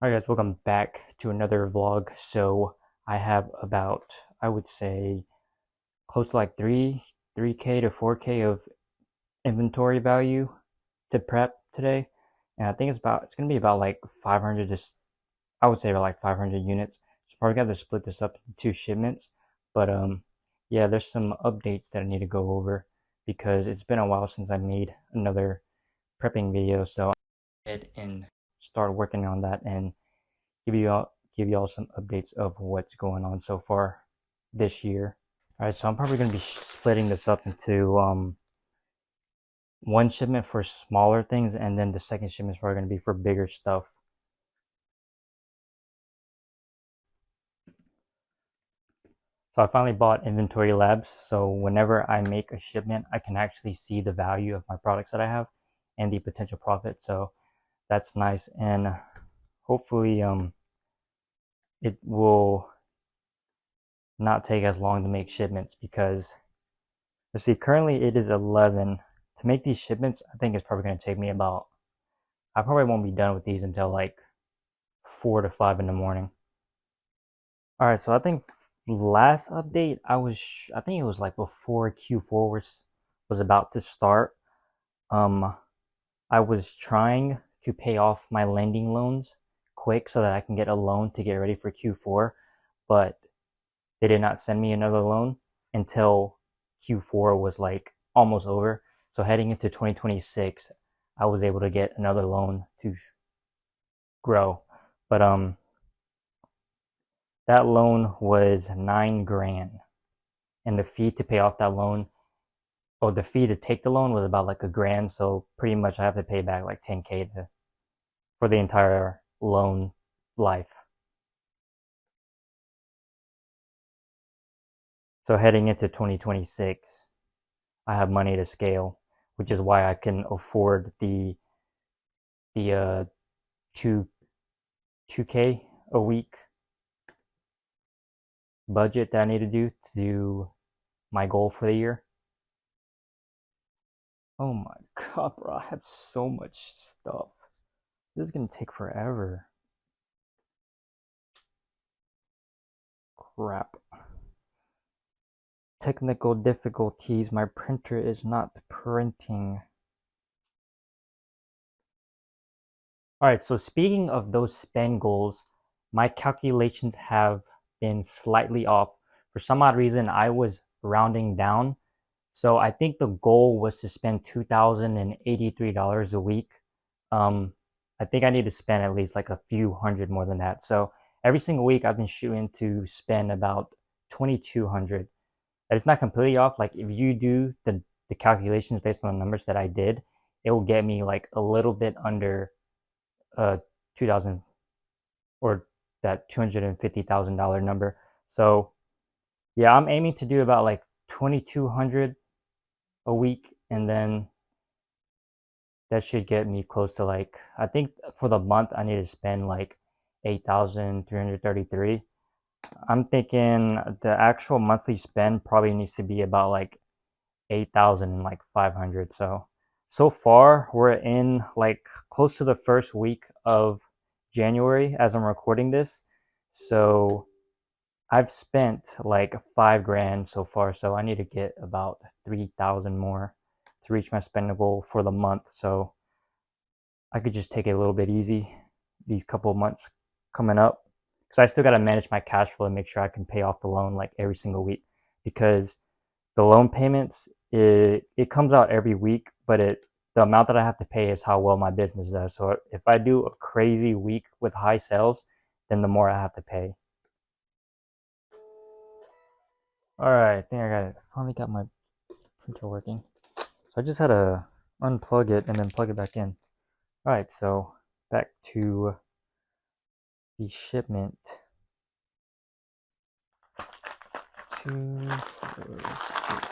Alright guys, welcome back to another vlog. So I have about, I would say, close to like 3K to 4K of inventory value to prep today. And I think it's gonna be about like 500 I would say about like 500 units. So probably got to split this up into two shipments. But yeah, there's some updates that I need to go over because it's been a while since I made another prepping video. So I head and start working on that and give you all some updates of what's going on so far this year. All right, so I'm probably going to be splitting this up into one shipment for smaller things, and then the second shipment is probably going to be for bigger stuff. So I finally bought Inventory Labs, so whenever I make a shipment, I can actually see the value of my products that I have and the potential profit. So that's nice, and hopefully it will not take as long to make shipments because let's see, currently it is 11. To make these shipments, I think it's probably going to take me about, I probably won't be done with these until like 4 to 5 in the morning. All right, so I think last update, I think it was like before Q4 was about to start. Um, I was trying to pay off my lending loans quick so that I can get a loan to get ready for Q4, but they did not send me another loan until Q4 was like almost over. So heading into 2026, I was able to get another loan to grow. But that loan was 9 grand, and the fee to pay off that loan, or the fee to take the loan was about like a grand. So pretty much I have to pay back like 10K for the entire loan life. So heading into 2026, I have money to scale, which is why I can afford the two 2K a week budget that I need to do my goal for the year. Oh my god, bro, I have so much stuff. This is gonna take forever. Crap. Technical difficulties. My printer is not printing. Alright, so speaking of those spend goals, my calculations have been slightly off. For some odd reason, I was rounding down. So I think the goal was to spend $2,083 a week. I think I need to spend at least like a few hundred more than that. So every single week I've been shooting to spend about 2,200. It's not completely off. Like if you do the calculations based on the numbers that I did, it will get me like a little bit under 2,000 or that $250,000 number. So yeah, I'm aiming to do about like 2,200 a week, and then that should get me close to like, I think for the month I need to spend like 8,333. I'm thinking the actual monthly spend probably needs to be about like 8,000 like 500. So far we're in like close to the first week of January as I'm recording this. So I've spent like 5 grand so far, so I need to get about 3,000 more to reach my spending goal for the month. So I could just take it a little bit easy these couple of months coming up, because I still got to manage my cash flow and make sure I can pay off the loan like every single week, because the loan payments, it comes out every week, but the amount that I have to pay is how well my business does. So if I do a crazy week with high sales, then the more I have to pay. All right, I think I got it. Finally got my printer working. So I just had to unplug it and then plug it back in. All right, so back to the shipment. 2, 4, 6,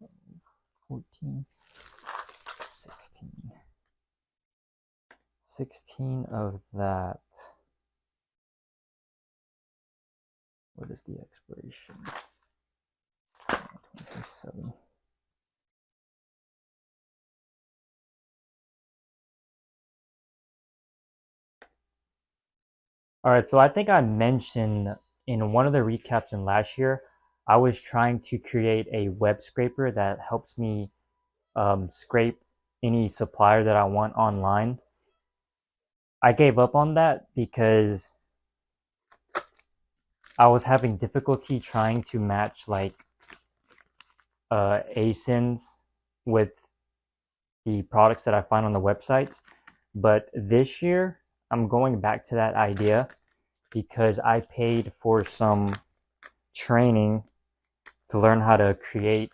8, 14, 16. 16 of that. What is the expiration? 27. All right, so I think I mentioned in one of the recaps in last year, I was trying to create a web scraper that helps me scrape any supplier that I want online. I gave up on that because I was having difficulty trying to match like ASINs with the products that I find on the websites. But this year, I'm going back to that idea because I paid for some training to learn how to create,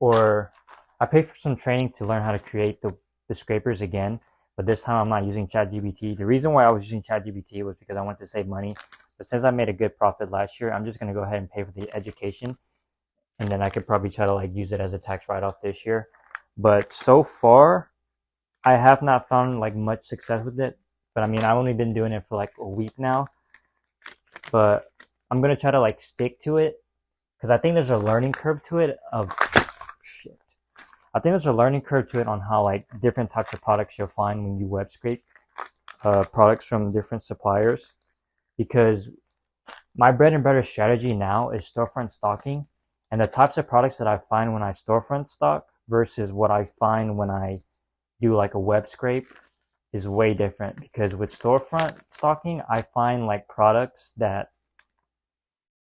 or I paid for some training to learn how to create the scrapers again. But this time I'm not using ChatGPT. The reason why I was using ChatGPT was because I wanted to save money. But since I made a good profit last year, I'm just going to go ahead and pay for the education. And then I could probably try to like use it as a tax write-off this year. But so far, I have not found like much success with it. But I mean, I've only been doing it for like a week now. But I'm gonna try to like stick to it because I think there's a learning curve to it of shit. I think there's a learning curve to it on how like different types of products you'll find when you web scrape products from different suppliers. Because my bread and butter strategy now is storefront stocking, and the types of products that I find when I storefront stock versus what I find when I do like a web scrape is way different. Because with storefront stocking, I find like products that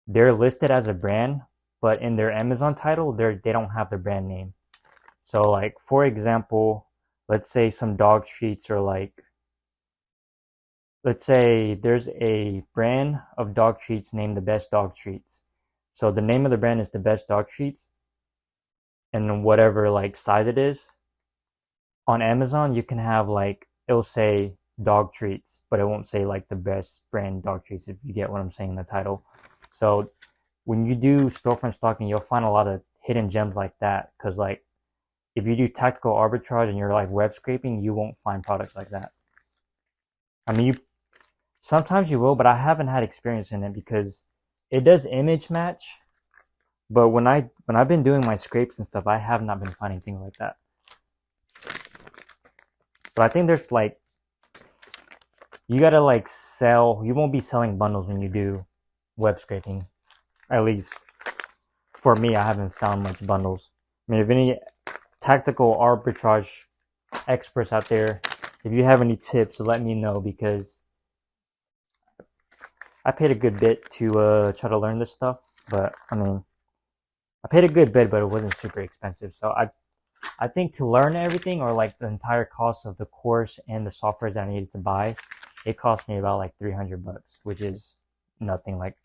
they're listed as a brand, but in their Amazon title, they don't have the brand name. So like for example, let's say some dog treats or like let's say there's a brand of dog treats named the Best Dog Treats. So the name of the brand is the Best Dog Treats, and whatever like size it is. On Amazon, you can have like it'll say dog treats, but it won't say like the best brand dog treats if you get what I'm saying in the title. So when you do storefront stocking, you'll find a lot of hidden gems like that. Because like if you do tactical arbitrage and you're like web scraping, you won't find products like that. I mean, you sometimes you will, but I haven't had experience in it because it does image match. But when I've been doing my scrapes and stuff, I have not been finding things like that. But I think there's like you gotta like sell. You won't be selling bundles when you do web scraping. At least for me, I haven't found much bundles. I mean, if any tactical arbitrage experts out there, if you have any tips, let me know because I paid a good bit to try to learn this stuff. But I mean, I paid a good bit, but it wasn't super expensive. So I think to learn everything or like the entire cost of the course and the softwares that I needed to buy, it cost me about like $300, which is nothing. Like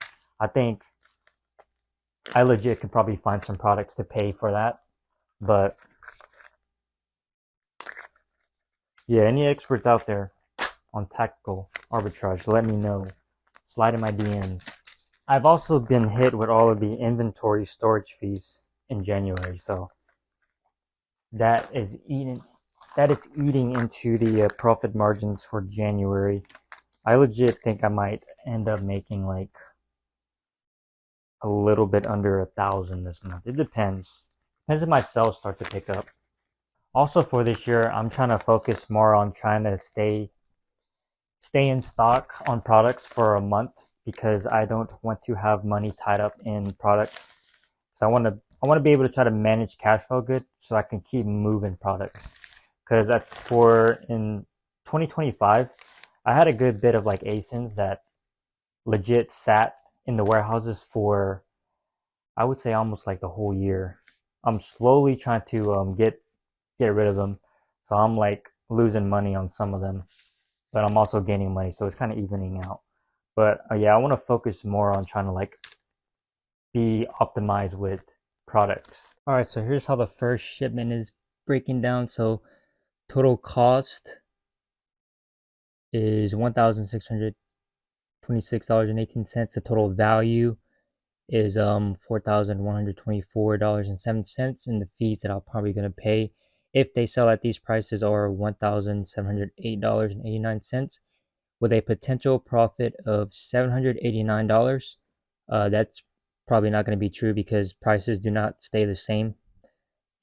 I think I legit could probably find some products to pay for that. But yeah, any experts out there on tactical arbitrage, let me know. Slide in my DMs. I've also been hit with all of the inventory storage fees in January, so that is eating into the profit margins for January. I legit think I might end up making like a little bit under 1,000 this month. It depends if my sales start to pick up. Also for this year, I'm trying to focus more on trying to stay in stock on products for a month because I don't want to have money tied up in products. So I want to be able to try to manage cash flow good so I can keep moving products. Because for in 2025, I had a good bit of like ASINs that legit sat in the warehouses for I would say almost like the whole year. I'm slowly trying to get rid of them, so I'm like losing money on some of them, but I'm also gaining money, so it's kind of evening out. But yeah, I want to focus more on trying to like be optimized with products. All right, so here's how the first shipment is breaking down. So total cost is $1,626.18. The total value is $4,124.07, and the fees that I'm probably gonna pay if they sell at these prices are $1,708.89 with a potential profit of $789. That's probably not going to be true because prices do not stay the same,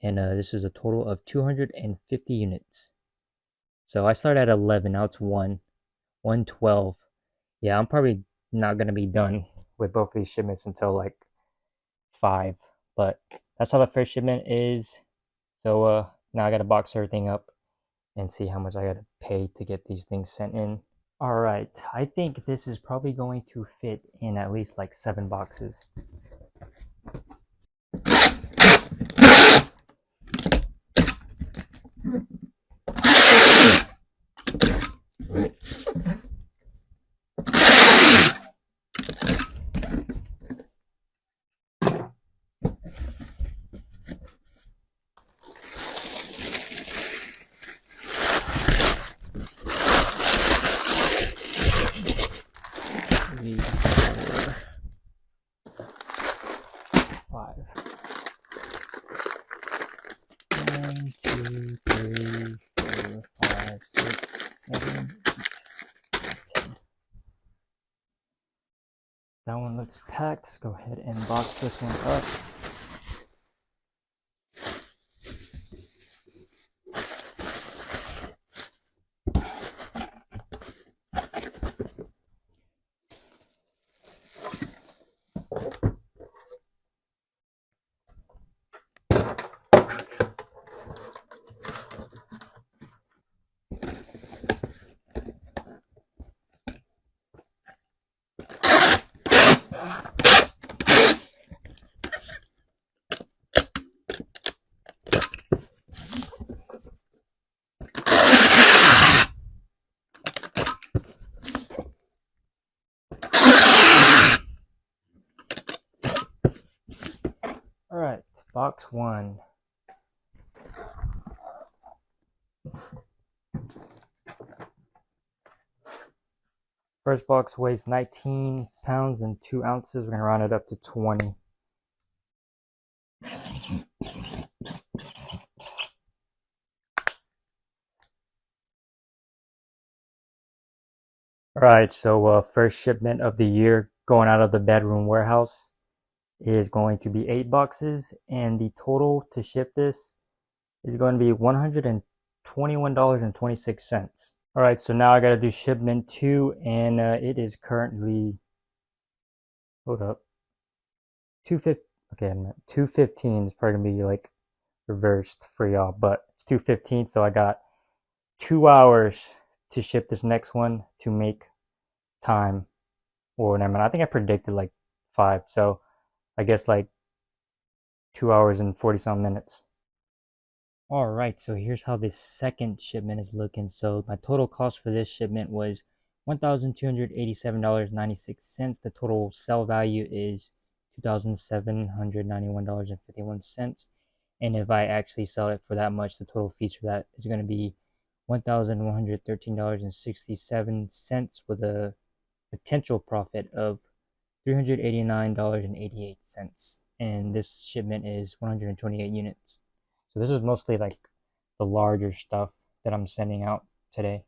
and this is a total of 250 units. So I started at 11, now it's 112. yeah, I'm probably not gonna be done with both of these shipments until like 5. But that's how the first shipment is. So now I gotta box everything up and see how much I gotta pay to get these things sent in. All right, I think this is probably going to fit in at least like 7 boxes. Three, 4, 5. 1, 2, 3, 4, 5, 6, 7, 8, 10. That one looks packed. Let's go ahead and box this one up. All right, box 1. First box weighs 19 pounds and 2 ounces. We're going to round it up to 20. All right, so first shipment of the year going out of the bedroom warehouse is going to be 8 boxes, and the total to ship this is going to be $121.26. All right, so now I got to do shipment 2, and it is currently, hold up, 250. Okay, I'm at 215. It's probably gonna be like reversed for y'all, but it's 215, so I got 2 hours to ship this next one to make time. Or never mind, I think I predicted like 5, so I guess like 2 hours and 40 some minutes. All right, so here's how this second shipment is looking. So my total cost for this shipment was $1,287.96. The total sell value is $2,791.51. And if I actually sell it for that much, the total fees for that is going to be $1,113.67 with a potential profit of $389.88. And this shipment is 128 units. So this is mostly like the larger stuff that I'm sending out today.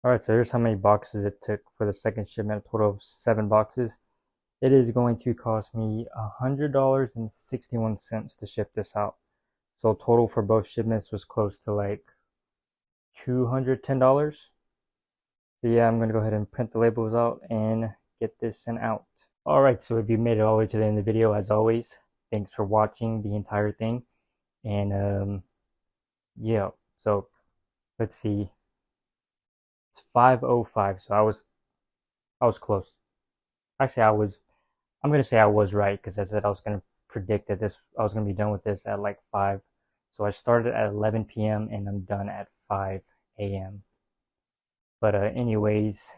All right, so here's how many boxes it took for the second shipment, a total of 7 boxes. It is going to cost me $100.61 to ship this out. So total for both shipments was close to like $210. So yeah, I'm gonna go ahead and print the labels out and get this sent out. All right, so if you made it all the way to the end of the video, as always, thanks for watching the entire thing. And yeah, so let's see. It's 5:05, so I was close. Actually, I'm gonna say I was right because I said I was gonna predict that I was gonna be done with this at like 5. So I started at 11 p.m. and I'm done at 5 a.m. But anyways,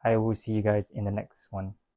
I will see you guys in the next one.